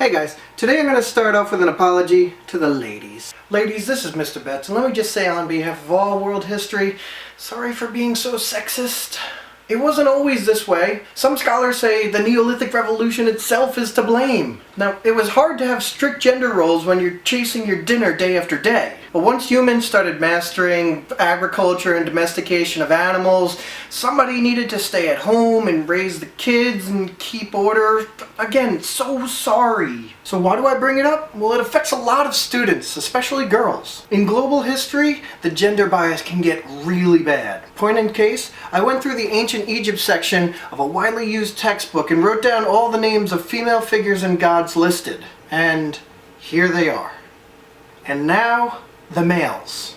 Hey guys, today I'm going to start off with an apology to the ladies. Ladies, this is Mr. Betts, and let me just say on behalf of all world history, sorry for being so sexist. It wasn't always this way. Some scholars say the Neolithic Revolution itself is to blame. Now, it was hard to have strict gender roles when you're chasing your dinner day after day. But once humans started mastering agriculture and domestication of animals, somebody needed to stay at home and raise the kids and keep order. Again, so sorry. So why do I bring it up? Well, it affects a lot of students, especially girls. In global history, the gender bias can get really bad. Point in case, I went through the ancient Egypt section of a widely used textbook and wrote down all the names of female figures and gods listed. And here they are. And now, the males.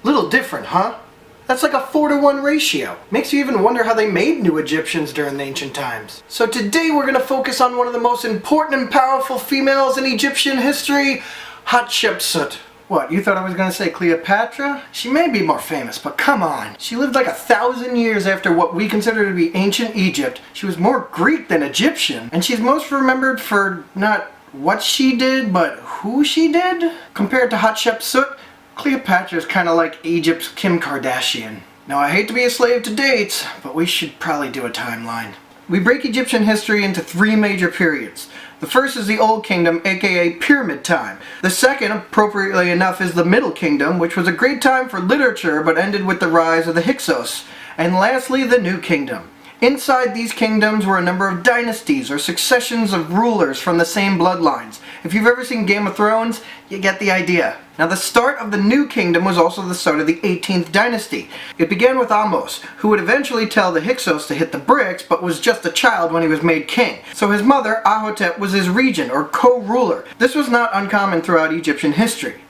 Little different, huh? That's like a 4-to-1 ratio. Makes you even wonder how they made new Egyptians during the ancient times. So today we're going to focus on one of the most important and powerful females in Egyptian history, Hatshepsut. What, you thought I was going to say Cleopatra? She may be more famous, but come on. She lived like 1,000 years after what we consider to be ancient Egypt. She was more Greek than Egyptian, and she's most remembered for not what she did, but who she did? Compared to Hatshepsut, Cleopatra is kind of like Egypt's Kim Kardashian. Now, I hate to be a slave to dates, but we should probably do a timeline. We break Egyptian history into 3 major periods. The first is the Old Kingdom, aka Pyramid Time. The second, appropriately enough, is the Middle Kingdom, which was a great time for literature but ended with the rise of the Hyksos. And lastly, the New Kingdom. Inside these kingdoms were a number of dynasties or successions of rulers from the same bloodlines. If you've ever seen Game of Thrones, you get the idea. Now, the start of the New Kingdom was also the start of the 18th dynasty. It began with Ahmose, who would eventually tell the Hyksos to hit the bricks, but was just a child when he was made king. So his mother, Ahotep, was his regent or co-ruler. This was not uncommon throughout Egyptian history.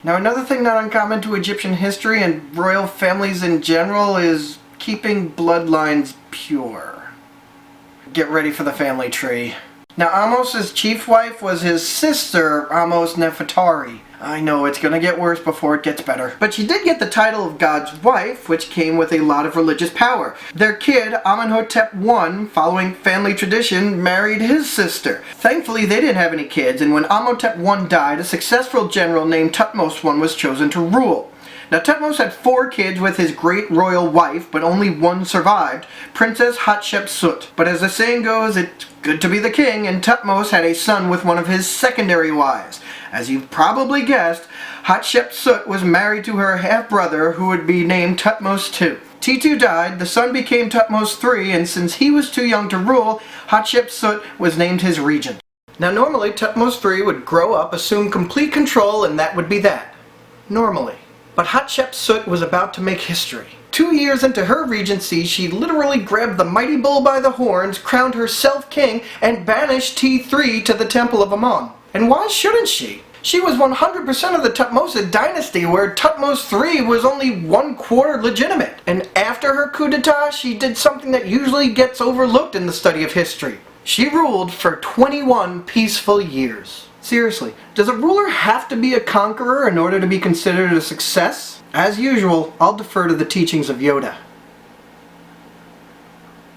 Now, another thing not uncommon to Egyptian history and royal families in general is keeping bloodlines pure. Get ready for the family tree. Now, Ahmose's chief wife was his sister, Ahmose Nefertari. I know, it's gonna get worse before it gets better. But she did get the title of God's wife, which came with a lot of religious power. Their kid, Amenhotep I, following family tradition, married his sister. Thankfully, they didn't have any kids, and when Amenhotep I died, a successful general named Thutmose I was chosen to rule. Now, Thutmose had 4 kids with his great royal wife, but only one survived, Princess Hatshepsut. But as the saying goes, it's good to be the king, and Thutmose had a son with one of his secondary wives. As you've probably guessed, Hatshepsut was married to her half-brother, who would be named Thutmose II. T2 died, the son became Thutmose III, and since he was too young to rule, Hatshepsut was named his regent. Now, normally, Thutmose III would grow up, assume complete control, and that would be that. Normally. But Hatshepsut was about to make history. 2 years into her regency, she literally grabbed the mighty bull by the horns, crowned herself king, and banished T3 to the Temple of Amun. And why shouldn't she? She was 100% of the Thutmose dynasty, where Thutmose III was only 1/4 legitimate. And after her coup d'etat, she did something that usually gets overlooked in the study of history. She ruled for 21 peaceful years. Seriously, does a ruler have to be a conqueror in order to be considered a success? As usual, I'll defer to the teachings of Yoda.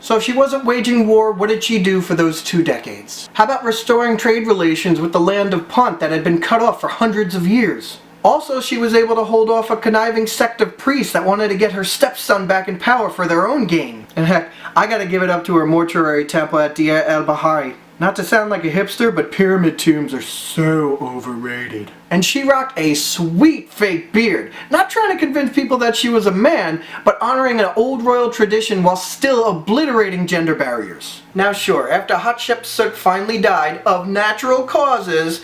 So if she wasn't waging war, what did she do for those 2 decades? How about restoring trade relations with the land of Punt that had been cut off for hundreds of years? Also, she was able to hold off a conniving sect of priests that wanted to get her stepson back in power for their own gain. And heck, I gotta give it up to her mortuary temple at Deir el-Bahari. Not to sound like a hipster, but pyramid tombs are so overrated. And she rocked a sweet fake beard. Not trying to convince people that she was a man, but honoring an old royal tradition while still obliterating gender barriers. Now sure, after Hatshepsut finally died of natural causes,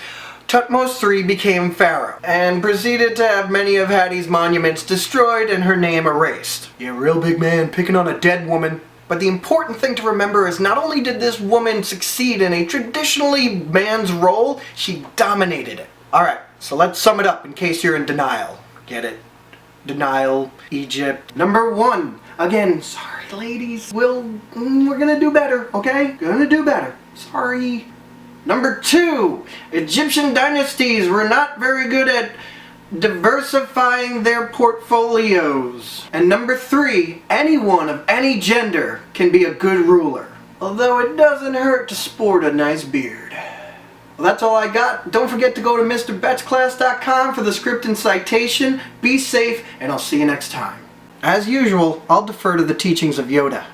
Thutmose III became pharaoh, and proceeded to have many of Hattie's monuments destroyed and her name erased. Yeah, real big man picking on a dead woman. But the important thing to remember is not only did this woman succeed in a traditionally man's role, she dominated it. Alright, so let's sum it up in case you're in denial. Get it? Denial, Egypt. Number 1. Again, sorry ladies, we're gonna do better, okay? Gonna do better. Sorry. Number 2. Egyptian dynasties were not very good at diversifying their portfolios. And number 3, anyone of any gender can be a good ruler. Although it doesn't hurt to sport a nice beard. Well, that's all I got. Don't forget to go to MrBettsClass.com for the script and citation. Be safe, and I'll see you next time. As usual, I'll defer to the teachings of Yoda.